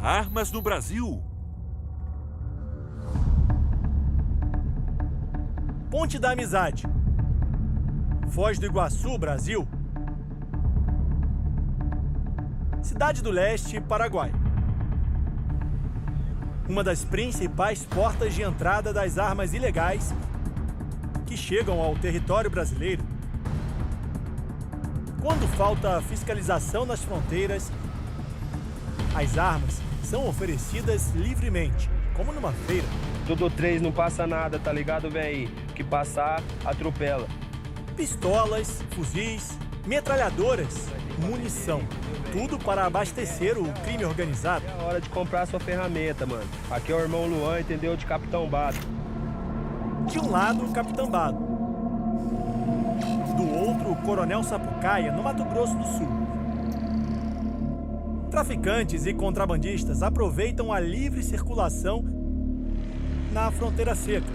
armas no Brasil. Ponte da Amizade. Foz do Iguaçu, Brasil. Cidade do Leste, Paraguai. Uma das principais portas de entrada das armas ilegais que chegam ao território brasileiro. Quando falta fiscalização nas fronteiras, as armas são oferecidas livremente, como numa feira. Tudo 3 não passa nada, tá ligado, véi? Que passar, atropela. Pistolas, fuzis, metralhadoras, munição. Tudo para abastecer o crime organizado. É a hora de comprar sua ferramenta, mano. Aqui é o irmão Luan, entendeu? De Capitão Bado. De um lado, o Capitão Bado. Do outro, o Coronel Sapucaia, no Mato Grosso do Sul. Traficantes e contrabandistas aproveitam a livre circulação na fronteira seca.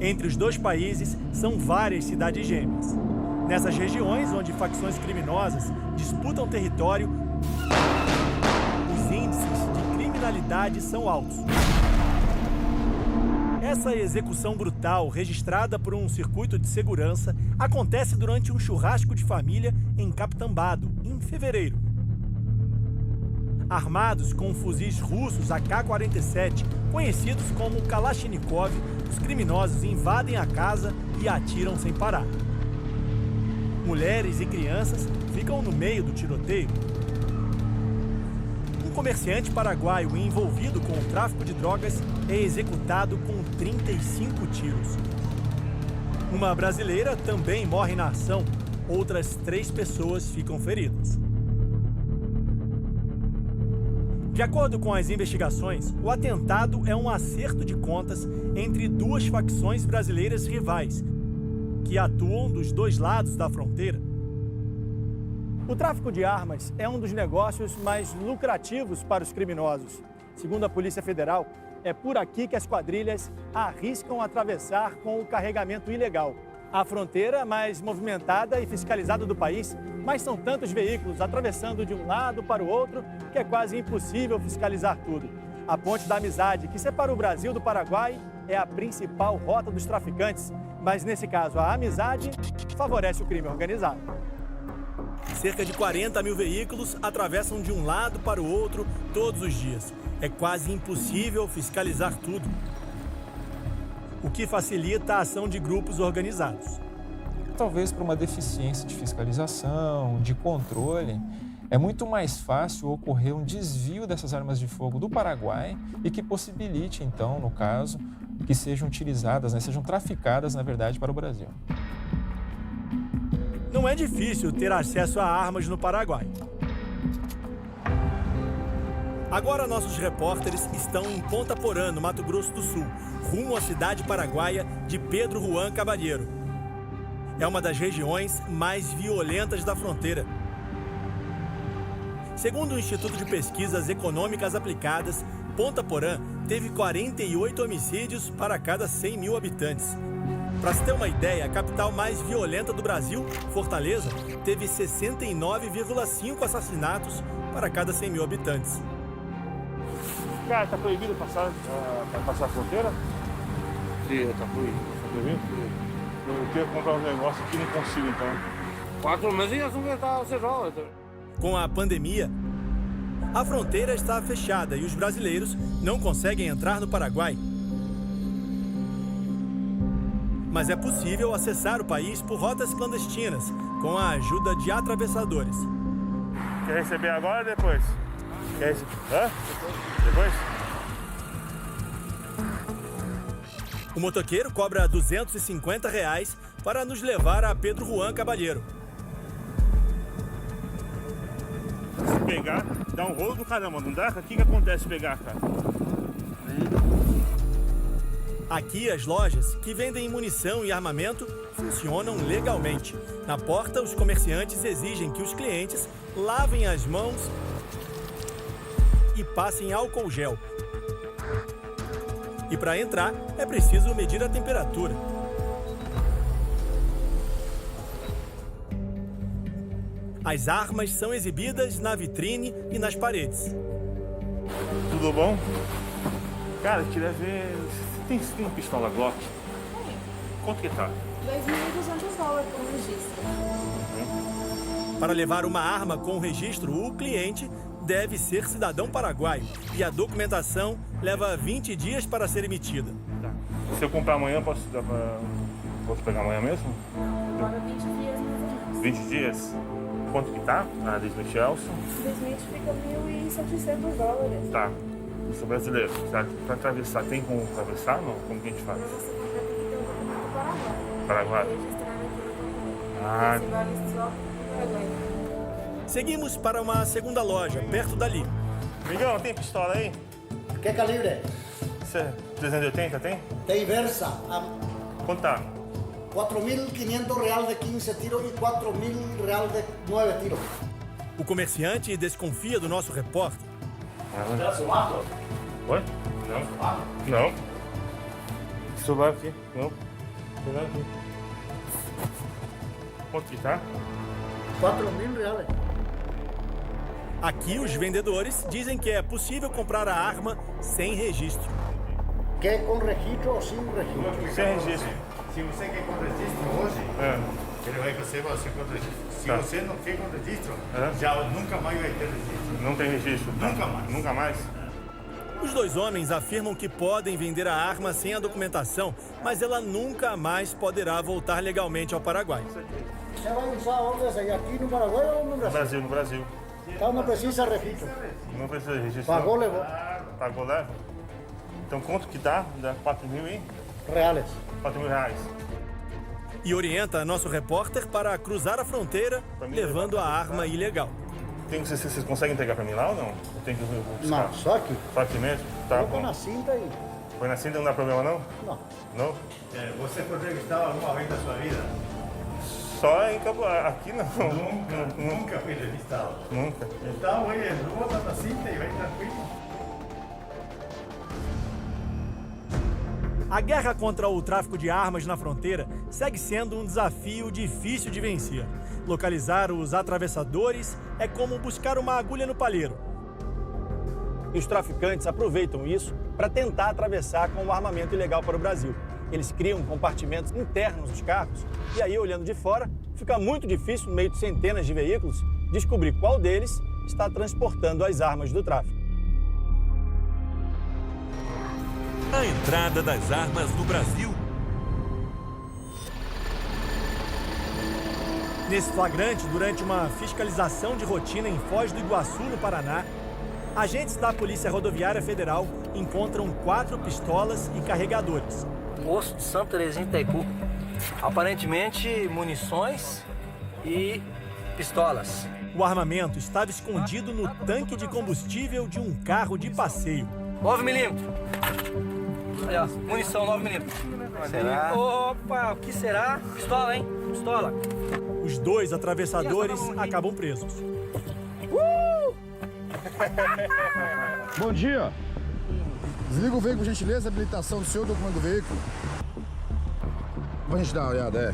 Entre os dois países, são várias cidades gêmeas. Nessas regiões, onde facções criminosas disputam território, os índices de criminalidade são altos. Essa execução brutal, registrada por um circuito de segurança, acontece durante um churrasco de família em Capitão Bado, em fevereiro. Armados com fuzis russos AK-47, conhecidos como Kalashnikov, os criminosos invadem a casa e atiram sem parar. Mulheres e crianças ficam no meio do tiroteio. Um comerciante paraguaio envolvido com o tráfico de drogas é executado com 35 tiros. Uma brasileira também morre na ação. Outras 3 pessoas ficam feridas. De acordo com as investigações, o atentado é um acerto de contas entre duas facções brasileiras rivais, que atuam dos dois lados da fronteira. O tráfico de armas é um dos negócios mais lucrativos para os criminosos. Segundo a Polícia Federal, é por aqui que as quadrilhas arriscam atravessar com o carregamento ilegal. A fronteira mais movimentada e fiscalizada do país, mas são tantos veículos atravessando de um lado para o outro que é quase impossível fiscalizar tudo. A Ponte da Amizade, que separa o Brasil do Paraguai, é a principal rota dos traficantes, mas nesse caso a amizade favorece o crime organizado. Cerca de 40 mil veículos atravessam de um lado para o outro todos os dias. É quase impossível fiscalizar tudo, o que facilita a ação de grupos organizados. Talvez por uma deficiência de fiscalização, de controle, é muito mais fácil ocorrer um desvio dessas armas de fogo do Paraguai e que possibilite, então, no caso, que sejam utilizadas, sejam traficadas, na verdade, para o Brasil. Não é difícil ter acesso a armas no Paraguai. Agora nossos repórteres estão em Ponta Porã, no Mato Grosso do Sul, rumo à cidade paraguaia de Pedro Juan Caballero. É uma das regiões mais violentas da fronteira. Segundo o Instituto de Pesquisas Econômicas Aplicadas, Ponta Porã teve 48 homicídios para cada 100 mil habitantes. Para se ter uma ideia, a capital mais violenta do Brasil, Fortaleza, teve 69,5 assassinatos para cada 100 mil habitantes. Cara, tá proibido passar a fronteira? Sim, tá proibido. Tá proibido? Eu queria comprar um negócio aqui e não consigo, então. 4 meses e assume tá cerrado. Com a pandemia, a fronteira está fechada e os brasileiros não conseguem entrar no Paraguai. Mas é possível acessar o país por rotas clandestinas, com a ajuda de atravessadores. Quer receber agora ou depois? Quer receber? Hã? Depois? O motoqueiro cobra R$ 250 para nos levar a Pedro Juan Caballero. Se pegar, dá um rolo do caramba, não dá? O que acontece se pegar, cara? Aqui, as lojas que vendem munição e armamento funcionam legalmente. Na porta, os comerciantes exigem que os clientes lavem as mãos e passem álcool gel. E para entrar, é preciso medir a temperatura. As armas são exibidas na vitrine e nas paredes. Tudo bom? Cara, eu queria ver... Tem uma pistola Glock? Quanto que tá? $2.200 por registro. Para levar uma arma com registro, o cliente deve ser cidadão paraguaio e a documentação leva 20 dias para ser emitida. Tá. Se eu comprar amanhã, posso pegar amanhã mesmo? Agora 20 dias mais ou menos. 20 dias? Quanto que tá? A Disney Chelsea? 2020 fica $1.700. Tá. Eu sou brasileiro. Certo? Para atravessar, tem como atravessar? Não? Como que a gente faz? Você vai ter que ter um documento paraguaio. Paraguai. Registrar aqui no documento. Ah. Esse vale só paraguaio. Seguimos para uma segunda loja, perto dali. Amigão, tem pistola aí? ¿Qué calibre? Isso é 380, tem? Tem Versa, Quanto tá? 4.500 real de 15 tiros e 4.000 real de 9 tiros. O comerciante desconfia do nosso repórter. Oi? Não. Não. Celular aqui. Não. Celular aqui. Quanto que tá? 4.000 reais. Aqui, os vendedores dizem que é possível comprar a arma sem registro. Quer com registro ou sem registro? Sem registro. Se você quer com registro hoje, ele vai fazer você com registro. Se Tá. você não quer com registro, É. já nunca mais vai ter registro. Não tem registro. Tá. Nunca mais. Nunca mais? Os dois homens afirmam que podem vender a arma sem a documentação, mas ela nunca mais poderá voltar legalmente ao Paraguai. Você vai usar onde? Aqui no Paraguai ou no Brasil? No Brasil. Então não precisa registro. Não precisa de registro. Pagou, não. levou. Pagou, leva. Então quanto que dá? Dá 4.000 e... Reais. 4.000 reais. E orienta nosso repórter para cruzar a fronteira, levando a arma ilegal. Vocês conseguem entregar pra mim lá ou não? Eu tenho que buscar. Não, só aqui. Só aqui mesmo? Tá Coloca bom. na cinta e... Foi na cinta, não dá problema não? Não. Não? Você foi registrado alguma vez na sua vida? Só em Cabo... Aqui não. Nunca foi registrado. Nunca. Então, bota na cinta e vai tranquilo. A guerra contra o tráfico de armas na fronteira segue sendo um desafio difícil de vencer. Localizar os atravessadores é como buscar uma agulha no palheiro. E os traficantes aproveitam isso para tentar atravessar com o armamento ilegal para o Brasil. Eles criam compartimentos internos dos carros e aí, olhando de fora, fica muito difícil, no meio de centenas de veículos, descobrir qual deles está transportando as armas do tráfico. A entrada das armas no Brasil. Nesse flagrante, durante uma fiscalização de rotina em Foz do Iguaçu, no Paraná, agentes da Polícia Rodoviária Federal encontram 4 pistolas e carregadores. Posto de Santa Terezinha de Itaipu. Aparentemente, munições e pistolas. O armamento estava escondido no tanque de combustível de um carro de passeio. 9mm. Aí, ó, munição 9mm. Será? Opa, o que será? Pistola, hein? Pistola. Os 2 atravessadores acabam presos. Bom dia. Desliga o veículo, por gentileza, habilitação do seu documento do veículo. Pra gente dar uma olhada,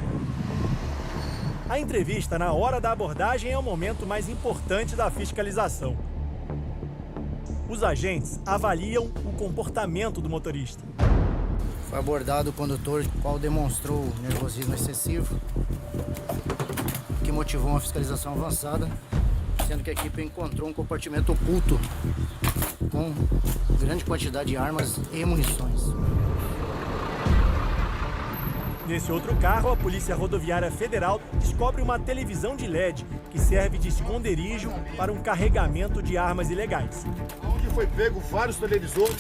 A entrevista na hora da abordagem é o momento mais importante da fiscalização. Os agentes avaliam o comportamento do motorista. Foi abordado o condutor, qual demonstrou nervosismo excessivo, que motivou uma fiscalização avançada, sendo que a equipe encontrou um compartimento oculto com grande quantidade de armas e munições. Nesse outro carro, a Polícia Rodoviária Federal descobre uma televisão de LED que serve de esconderijo para um carregamento de armas ilegais. onde foi pego vários televisores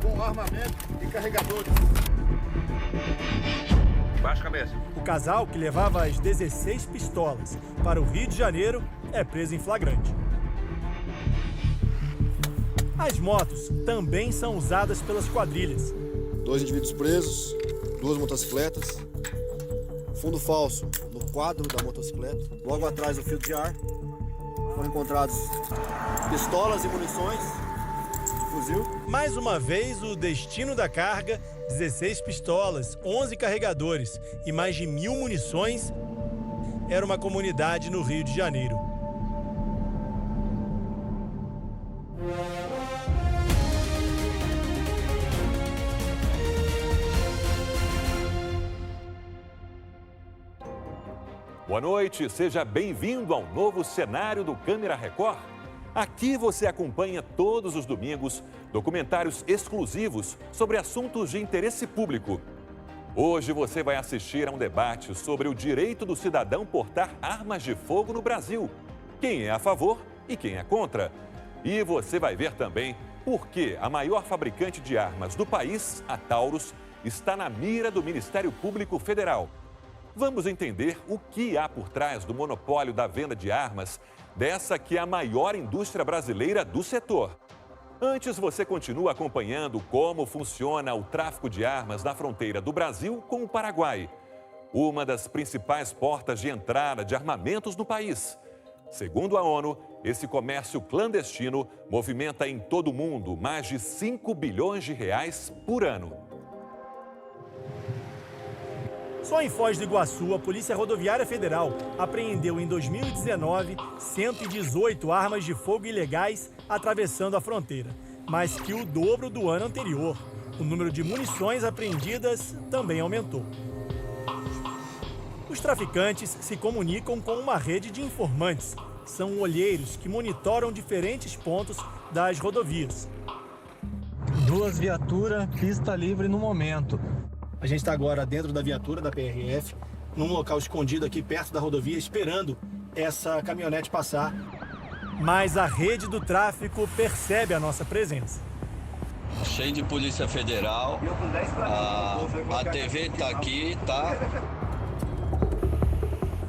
com armamento e carregadores. Baixa a cabeça. O casal, que levava as 16 pistolas para o Rio de Janeiro, é preso em flagrante. As motos também são usadas pelas quadrilhas. 2 indivíduos presos, 2 motocicletas, fundo falso no quadro da motocicleta. Logo atrás do filtro de ar foram encontrados pistolas e munições de fuzil. Mais uma vez, o destino da carga, 16 pistolas, 11 carregadores e mais de 1.000 munições, era uma comunidade no Rio de Janeiro. Boa noite, seja bem-vindo ao novo cenário do Câmera Record. Aqui você acompanha todos os domingos documentários exclusivos sobre assuntos de interesse público. Hoje você vai assistir a um debate sobre o direito do cidadão portar armas de fogo no Brasil. Quem é a favor e quem é contra. E você vai ver também por que a maior fabricante de armas do país, a Taurus, está na mira do Ministério Público Federal. Vamos entender o que há por trás do monopólio da venda de armas dessa que é a maior indústria brasileira do setor. Antes, você continua acompanhando como funciona o tráfico de armas na fronteira do Brasil com o Paraguai, uma das principais portas de entrada de armamentos no país. Segundo a ONU, esse comércio clandestino movimenta em todo o mundo mais de 5 bilhões de reais por ano. Só em Foz do Iguaçu, a Polícia Rodoviária Federal apreendeu em 2019 118 armas de fogo ilegais atravessando a fronteira, mais que o dobro do ano anterior. O número de munições apreendidas também aumentou. Os traficantes se comunicam com uma rede de informantes. São olheiros que monitoram diferentes pontos das rodovias. 2 viaturas, pista livre no momento. A gente está agora dentro da viatura da PRF, num local escondido aqui perto da rodovia, esperando essa caminhonete passar. Mas a rede do tráfico percebe a nossa presença. Cheio de Polícia Federal, a TV está aqui, tá?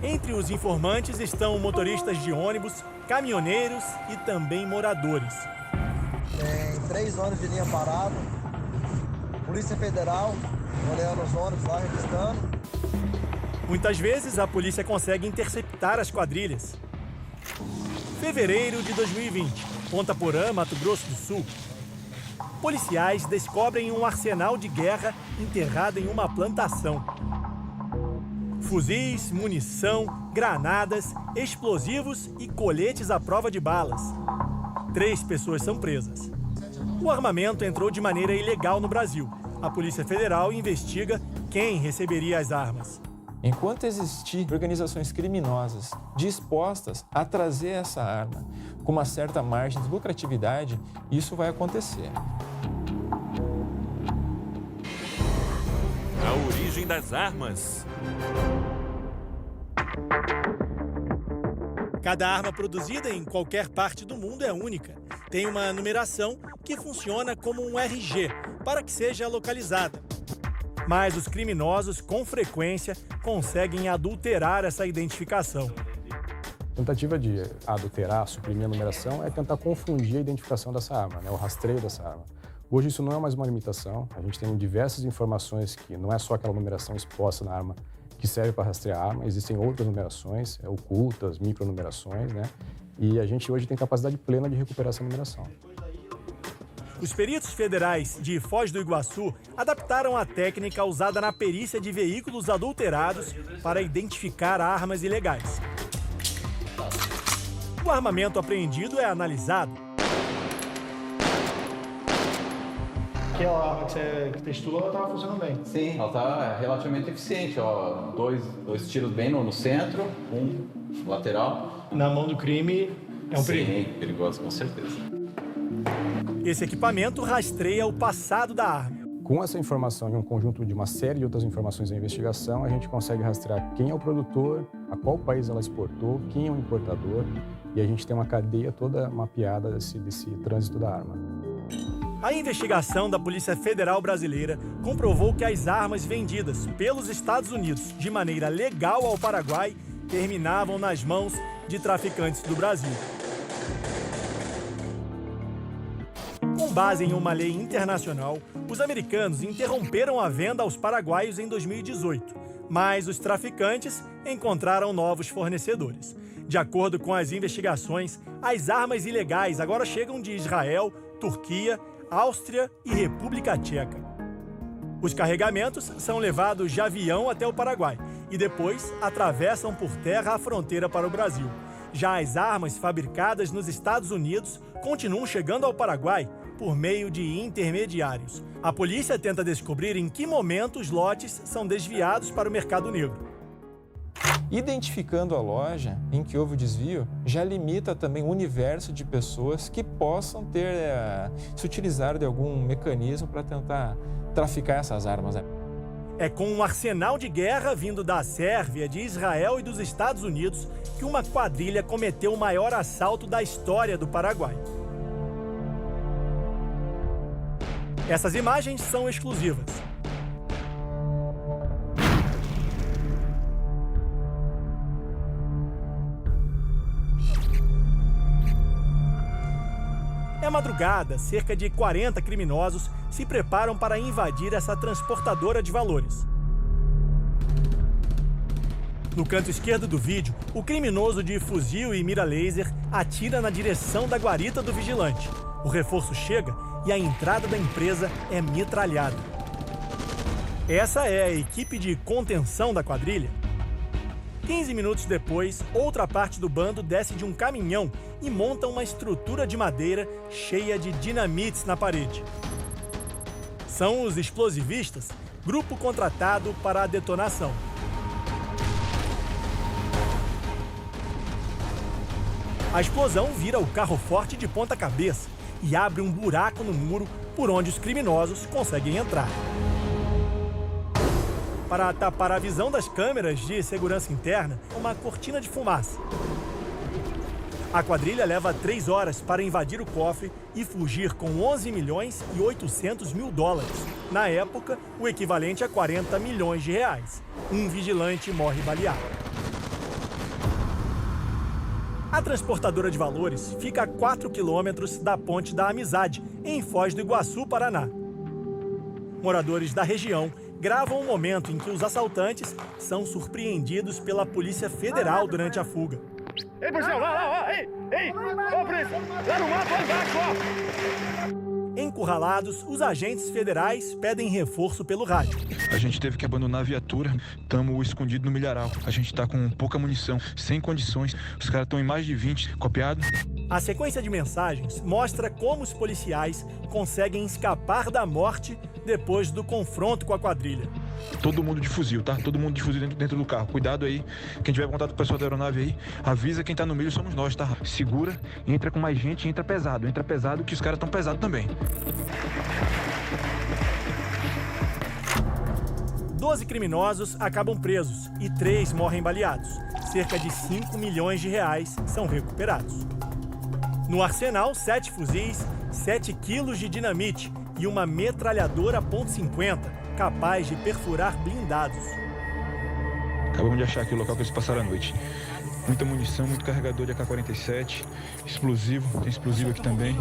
Entre os informantes estão motoristas de ônibus, caminhoneiros e também moradores. Tem 3 ônibus de linha parada, Polícia Federal, olhando os ônibus lá, revistando. Muitas vezes a polícia consegue interceptar as quadrilhas. Fevereiro de 2020, Ponta Porã, Mato Grosso do Sul. Policiais descobrem um arsenal de guerra enterrado em uma plantação. Fuzis, munição, granadas, explosivos e coletes à prova de balas. 3 pessoas são presas. O armamento entrou de maneira ilegal no Brasil. A Polícia Federal investiga quem receberia as armas. Enquanto existir organizações criminosas dispostas a trazer essa arma com uma certa margem de lucratividade, isso vai acontecer. A origem das armas. Cada arma produzida em qualquer parte do mundo é única. Tem uma numeração que funciona como um RG para que seja localizada. Mas os criminosos, com frequência, conseguem adulterar essa identificação. A tentativa de adulterar, suprimir a numeração, é tentar confundir a identificação dessa arma, o rastreio dessa arma. Hoje isso não é mais uma limitação, a gente tem diversas informações que não é só aquela numeração exposta na arma que serve para rastrear a arma, existem outras numerações ocultas, micronumerações, e a gente hoje tem capacidade plena de recuperar essa numeração. Os peritos federais de Foz do Iguaçu adaptaram a técnica usada na perícia de veículos adulterados para identificar armas ilegais. O armamento apreendido é analisado. Aquela arma que você testou, ela estava funcionando bem. Sim, ela está relativamente eficiente. Ó. Dois tiros bem no centro, um lateral. Na mão do crime é um perigo. Sim, perigoso, com certeza. Esse equipamento rastreia o passado da arma. Com essa informação e um conjunto de uma série de outras informações da investigação, a gente consegue rastrear quem é o produtor, a qual país ela exportou, quem é o importador, e a gente tem uma cadeia toda mapeada desse trânsito da arma. A investigação da Polícia Federal Brasileira comprovou que as armas vendidas pelos Estados Unidos de maneira legal ao Paraguai terminavam nas mãos de traficantes do Brasil. Com base em uma lei internacional, os americanos interromperam a venda aos paraguaios em 2018, mas os traficantes encontraram novos fornecedores. De acordo com as investigações, as armas ilegais agora chegam de Israel, Turquia, Áustria e República Tcheca. Os carregamentos são levados de avião até o Paraguai e depois atravessam por terra a fronteira para o Brasil. Já as armas fabricadas nos Estados Unidos continuam chegando ao Paraguai por meio de intermediários. A polícia tenta descobrir em que momento os lotes são desviados para o mercado negro. Identificando a loja em que houve o desvio, já limita também o universo de pessoas que possam ter se utilizar de algum mecanismo para tentar traficar essas armas. É com um arsenal de guerra vindo da Sérvia, de Israel e dos Estados Unidos que uma quadrilha cometeu o maior assalto da história do Paraguai. Essas imagens são exclusivas. É madrugada, cerca de 40 criminosos se preparam para invadir essa transportadora de valores. No canto esquerdo do vídeo, o criminoso de fuzil e mira laser atira na direção da guarita do vigilante. O reforço chega e a entrada da empresa é metralhada. Essa é a equipe de contenção da quadrilha. 15 minutos depois, outra parte do bando desce de um caminhão e monta uma estrutura de madeira cheia de dinamites na parede. São os explosivistas, grupo contratado para a detonação. A explosão vira o carro forte de ponta cabeça e abre um buraco no muro por onde os criminosos conseguem entrar. Para tapar a visão das câmeras de segurança interna, uma cortina de fumaça. A quadrilha leva 3 horas para invadir o cofre e fugir com 11 milhões e 800 mil dólares. Na época, o equivalente a 40 milhões de reais. Um vigilante morre baleado. A transportadora de valores fica a 4 quilômetros da Ponte da Amizade, em Foz do Iguaçu, Paraná. Moradores da região gravam o momento em que os assaltantes são surpreendidos pela Polícia Federal durante a fuga. Ei, policial, lá, ei, ô, polícia, lá no mato, lá embaixo, ó. Encurralados, os agentes federais pedem reforço pelo rádio. A gente teve que abandonar a viatura, estamos escondidos no milharal. A gente tá com pouca munição, sem condições. Os caras estão em mais de 20, copiado. A sequência de mensagens mostra como os policiais conseguem escapar da morte depois do confronto com a quadrilha. Todo mundo de fuzil, tá? Todo mundo de fuzil dentro do carro. Cuidado aí. Quem tiver contato com o pessoal da aeronave aí, avisa quem tá no meio, somos nós, tá? Segura, entra com mais gente, entra pesado que os caras estão pesados também. 12 criminosos acabam presos e 3 morrem baleados. Cerca de 5 milhões de reais são recuperados. No arsenal, 7 fuzis, 7 quilos de dinamite e uma metralhadora .50, capaz de perfurar blindados. Acabamos de achar aqui o local que eles passaram a noite. Muita munição, muito carregador de AK-47, explosivo, tem explosivo aqui também.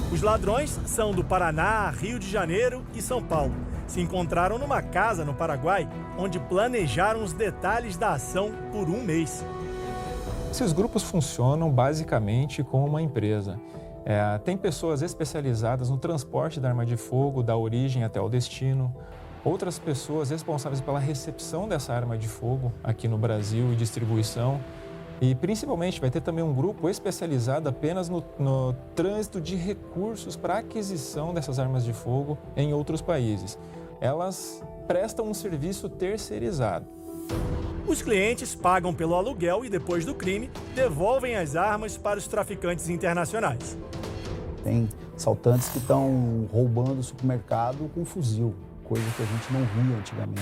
Os ladrões são do Paraná, Rio de Janeiro e São Paulo. Se encontraram numa casa no Paraguai, onde planejaram os detalhes da ação por um mês. Esses grupos funcionam basicamente como uma empresa. Tem pessoas especializadas no transporte da arma de fogo, da origem até o destino. Outras pessoas responsáveis pela recepção dessa arma de fogo aqui no Brasil e distribuição. E, principalmente, vai ter também um grupo especializado apenas no trânsito de recursos para a aquisição dessas armas de fogo em outros países. Elas prestam um serviço terceirizado. Os clientes pagam pelo aluguel e, depois do crime, devolvem as armas para os traficantes internacionais. Tem assaltantes que estão roubando o supermercado com fuzil, coisa que a gente não via antigamente.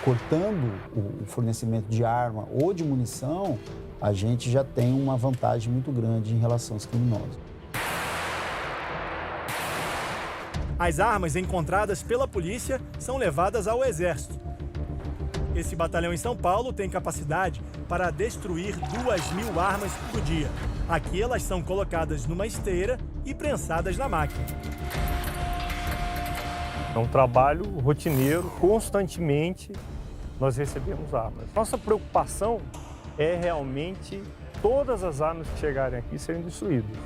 Cortando o fornecimento de arma ou de munição, a gente já tem uma vantagem muito grande em relação aos criminosos. As armas encontradas pela polícia são levadas ao Exército. Esse batalhão em São Paulo tem capacidade para destruir 2.000 armas por dia. Aqui elas são colocadas numa esteira e prensadas na máquina. É um trabalho rotineiro, constantemente nós recebemos armas. Nossa preocupação é realmente todas as armas que chegarem aqui serem destruídas.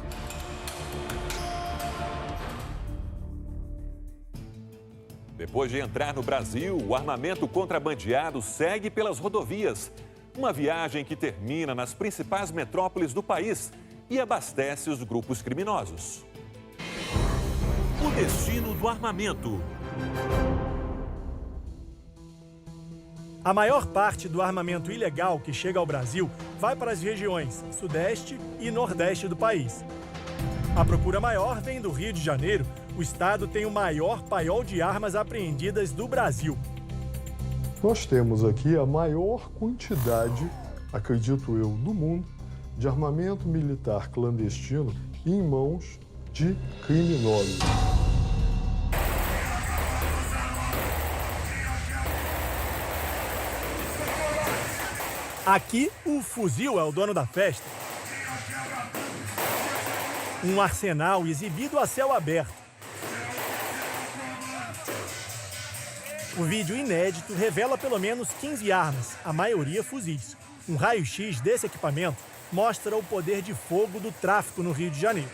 Depois de entrar no Brasil, o armamento contrabandeado segue pelas rodovias. Uma viagem que termina nas principais metrópoles do país e abastece os grupos criminosos. O destino do armamento. A maior parte do armamento ilegal que chega ao Brasil vai para as regiões Sudeste e Nordeste do país. A procura maior vem do Rio de Janeiro. O estado tem o maior paiol de armas apreendidas do Brasil. Nós temos aqui a maior quantidade, acredito eu, do mundo, de armamento militar clandestino em mãos de criminosos. Aqui, o fuzil é o dono da festa. Um arsenal exibido a céu aberto. O vídeo inédito revela pelo menos 15 armas, a maioria fuzis. Um raio-x desse equipamento mostra o poder de fogo do tráfico no Rio de Janeiro.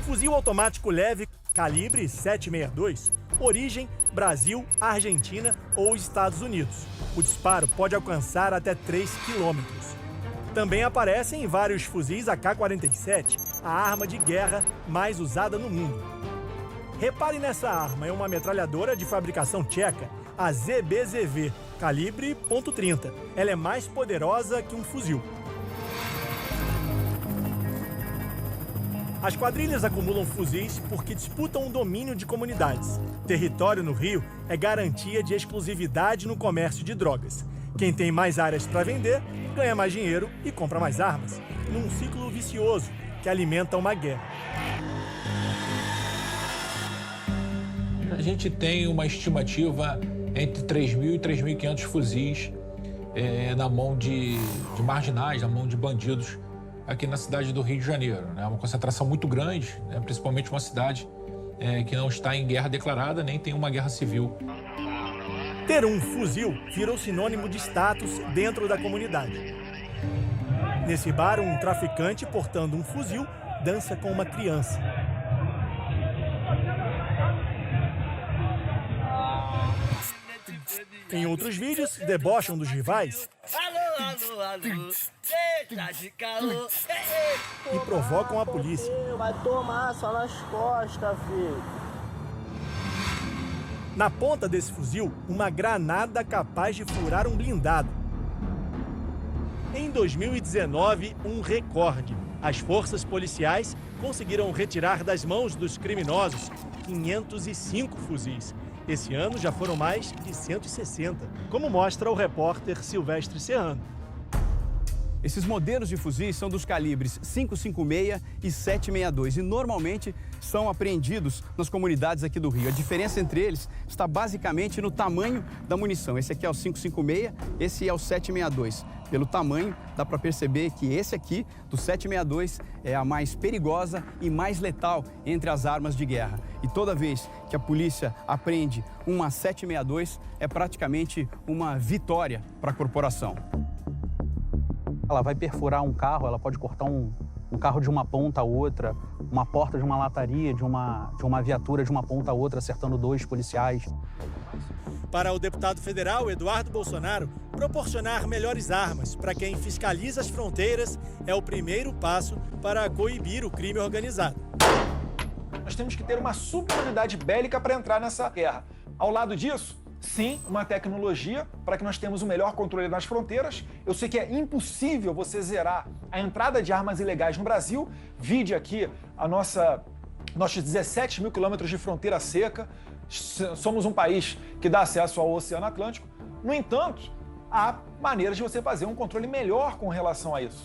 Fuzil automático leve calibre 7.62, origem Brasil, Argentina ou Estados Unidos. O disparo pode alcançar até 3 quilômetros. Também aparecem vários fuzis AK-47, a arma de guerra mais usada no mundo. Repare nessa arma, é uma metralhadora de fabricação tcheca, a ZBZV, calibre .30. Ela é mais poderosa que um fuzil. As quadrilhas acumulam fuzis porque disputam o domínio de comunidades. Território no Rio é garantia de exclusividade no comércio de drogas. Quem tem mais áreas para vender, ganha mais dinheiro e compra mais armas, num ciclo vicioso que alimenta uma guerra. A gente tem uma estimativa entre 3.000 e 3.500 fuzis na mão de marginais, na mão de bandidos aqui na cidade do Rio de Janeiro. É uma concentração muito grande, principalmente uma cidade que não está em guerra declarada, nem tem uma guerra civil. Ter um fuzil virou sinônimo de status dentro da comunidade. Nesse bar, um traficante portando um fuzil dança com uma criança. Em outros vídeos, debocham dos rivais e provocam a polícia. Vai tomar só nas costas, filho. Na ponta desse fuzil, uma granada capaz de furar um blindado. Em 2019, um recorde. As forças policiais conseguiram retirar das mãos dos criminosos 505 fuzis. Esse ano já foram mais de 160, como mostra o repórter Silvestre Serrano. Esses modelos de fuzis são dos calibres 5.56 e 7.62 e normalmente são apreendidos nas comunidades aqui do Rio. A diferença entre eles está basicamente no tamanho da munição. Esse aqui é o 5.56, esse é o 7.62. Pelo tamanho, dá para perceber que esse aqui, do 7.62, é a mais perigosa e mais letal entre as armas de guerra. E toda vez que a polícia apreende uma 7.62, é praticamente uma vitória para a corporação. Ela vai perfurar um carro, ela pode cortar um carro de uma ponta a outra, uma porta de uma lataria, de uma viatura de uma ponta a outra, acertando 2 policiais. Para o deputado federal Eduardo Bolsonaro, proporcionar melhores armas para quem fiscaliza as fronteiras é o primeiro passo para coibir o crime organizado. Nós temos que ter uma superioridade bélica para entrar nessa guerra. Ao lado disso, sim, uma tecnologia para que nós tenhamos o melhor controle nas fronteiras. Eu sei que é impossível você zerar a entrada de armas ilegais no Brasil. Vide aqui nossos 17 mil quilômetros de fronteira seca. Somos um país que dá acesso ao Oceano Atlântico. No entanto, há maneiras de você fazer um controle melhor com relação a isso.